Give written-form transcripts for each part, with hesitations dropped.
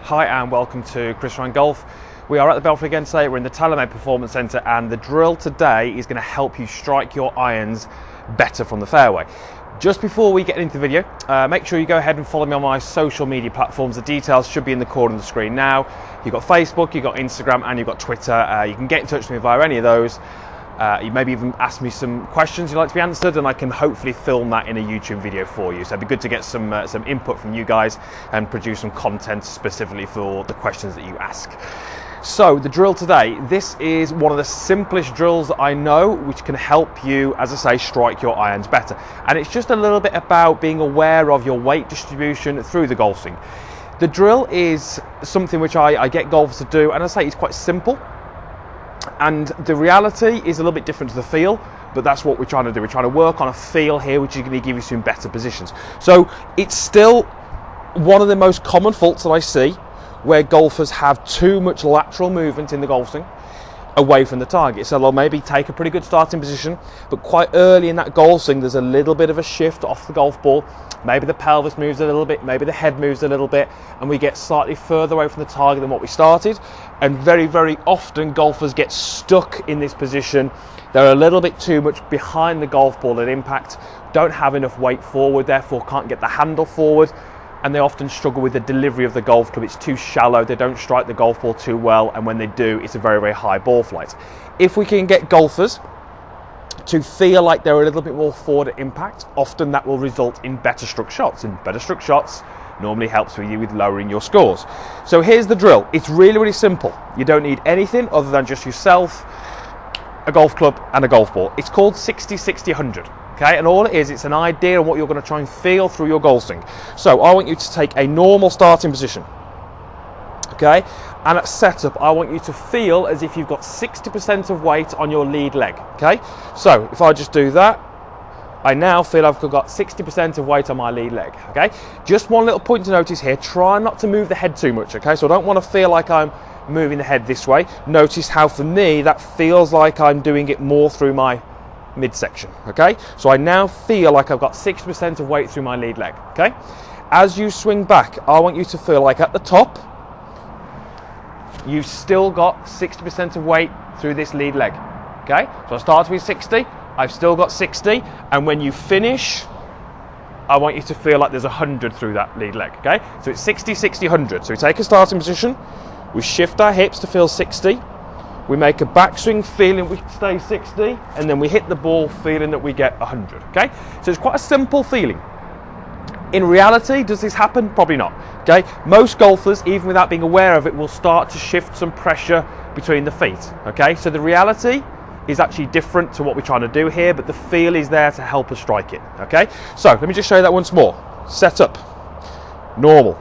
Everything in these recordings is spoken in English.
Hi and welcome to Chris Golf. We are at the Belfry again today. We're in the TaylorMade Performance Centre, and the drill today is going to help you strike your irons better from the fairway. Just before we get into the video, make sure you go ahead and follow me on my social media platforms. The details should be in the corner of the screen now. You've got Facebook, you've got Instagram, and you've got Twitter. You can get in touch with me via any of those. You maybe even ask me some questions you'd like to be answered, and I can hopefully film that in a YouTube video for you. So it'd be good to get some input from you guys and produce some content specifically for the questions that you ask. So the drill today, this is one of the simplest drills that I know, which can help you, as I say, strike your irons better. And it's just a little bit about being aware of your weight distribution through the golf swing. The drill is something which I get golfers to do, and I say it's quite simple. And the reality is a little bit different to the feel, but that's what we're trying to do. We're trying to work on a feel here, which is going to give you some better positions. So it's still one of the most common faults that I see, where golfers have too much lateral movement in the golf swing away from the target. So they'll maybe take a pretty good starting position, but quite early in that golf swing, there's a little bit of a shift off the golf ball. Maybe the pelvis moves a little bit, maybe the head moves a little bit, and we get slightly further away from the target than what we started. And very, very often golfers get stuck in this position. They're a little bit too much behind the golf ball at impact, don't have enough weight forward, therefore can't get the handle forward, and they often struggle with the delivery of the golf club. It's too shallow, they don't strike the golf ball too well, and when they do, it's a very, very high ball flight. If we can get golfers to feel like they're a little bit more forward at impact, often that will result in better struck shots, and better struck shots normally helps with you with lowering your scores. So here's the drill. It's really, really simple. You don't need anything other than just yourself, a golf club, and a golf ball. It's called 60-60-100. Okay, and all it is, it's an idea of what you're going to try and feel through your golf swing. So I want you to take a normal starting position. Okay, and at setup, I want you to feel as if you've got 60% of weight on your lead leg. Okay, so if I just do that, I now feel I've got 60% of weight on my lead leg. Okay, just one little point to notice here, try not to move the head too much. Okay, so I don't want to feel like I'm moving the head this way. Notice how for me that feels like I'm doing it more through my midsection. Okay, so I now feel like I've got 60% of weight through my lead leg. Okay, as you swing back, I want you to feel like at the top you've still got 60% of weight through this lead leg. Okay, so I start with 60, I've still got 60, and when you finish, I want you to feel like there's 100 through that lead leg. Okay, so it's 60-60-100. So we take a starting position, we shift our hips to feel 60, we make a backswing feeling we stay 60, and then we hit the ball feeling that we get 100. Okay, so it's quite a simple feeling. In reality, does this happen? Probably not. Okay, most golfers, even without being aware of it, will start to shift some pressure between the feet. Okay, so the reality is actually different to what we're trying to do here, but the feel is there to help us strike it. Okay, so let me just show you that once more. Set up, normal.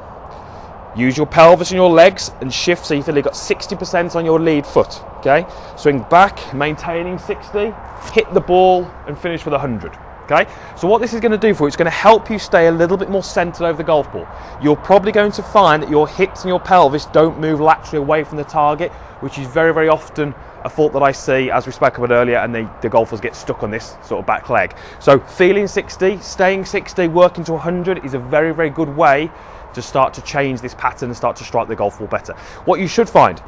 Use your pelvis and your legs and shift so you feel you've got 60% on your lead foot. Okay, swing back, maintaining 60, hit the ball and finish with 100. Okay, so what this is going to do for you, it's going to help you stay a little bit more centered over the golf ball. You're probably going to find that your hips and your pelvis don't move laterally away from the target, which is very, very often a fault that I see, as we spoke about earlier, and the golfers get stuck on this sort of back leg. So feeling 60, staying 60, working to 100 is a very, very good way to start to change this pattern and start to strike the golf ball better. What you should find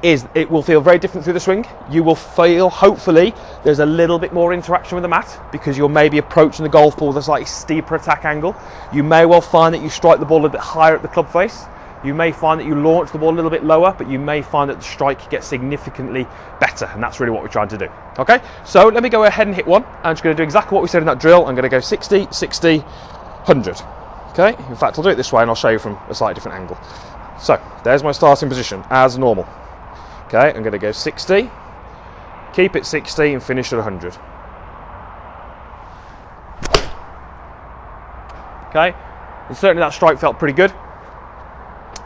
is it will feel very different through the swing. You will feel, hopefully, there's a little bit more interaction with the mat because you're maybe approaching the golf ball with a slightly steeper attack angle. You may well find that you strike the ball a little bit higher at the club face. You may find that you launch the ball a little bit lower, but you may find that the strike gets significantly better, and that's really what we're trying to do. Okay, so let me go ahead and hit one. I'm just going to do exactly what we said in that drill. I'm going to go 60, 60, 100. Okay, in fact, I'll do it this way and I'll show you from a slightly different angle. So there's my starting position as normal. Okay, I'm going to go 60, keep it 60 and finish at 100. Okay, and certainly that strike felt pretty good.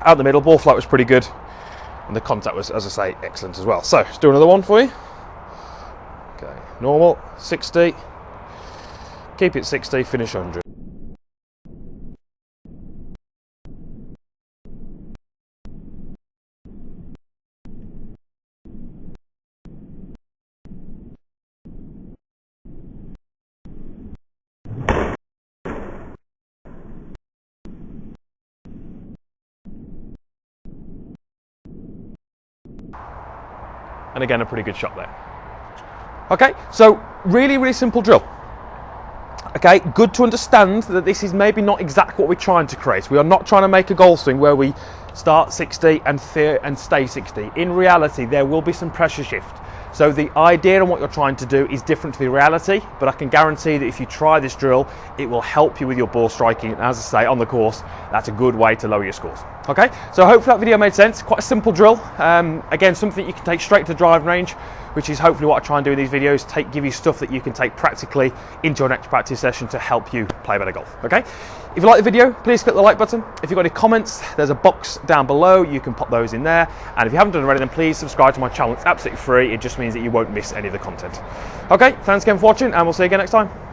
Out the middle, ball flight was pretty good, and the contact was, as I say, excellent as well. So let's do another one for you. Okay, normal, 60, keep it 60, finish 100. and again, a pretty good shot there. Okay, so really simple drill. Okay, good to understand that this is maybe not exactly what we're trying to create. We are not trying to make a golf swing where we start 60 and stay 60. In reality, there will be some pressure shift. So the idea and what you're trying to do is different to the reality, but I can guarantee that if you try this drill, it will help you with your ball striking. And as I say, on the course, that's a good way to lower your scores. Okay, so hopefully that video made sense. Quite a simple drill. Again, something you can take straight to driving range, which is hopefully what I try and do in these videos, give you stuff that you can take practically into your next practice session to help you play better golf, okay? If you like the video, please click the like button. If you've got any comments, there's a box down below, you can pop those in there. And if you haven't done it already, then please subscribe to my channel. It's absolutely free. It just means that you won't miss any of the content. Okay, thanks again for watching, and we'll see you again next time.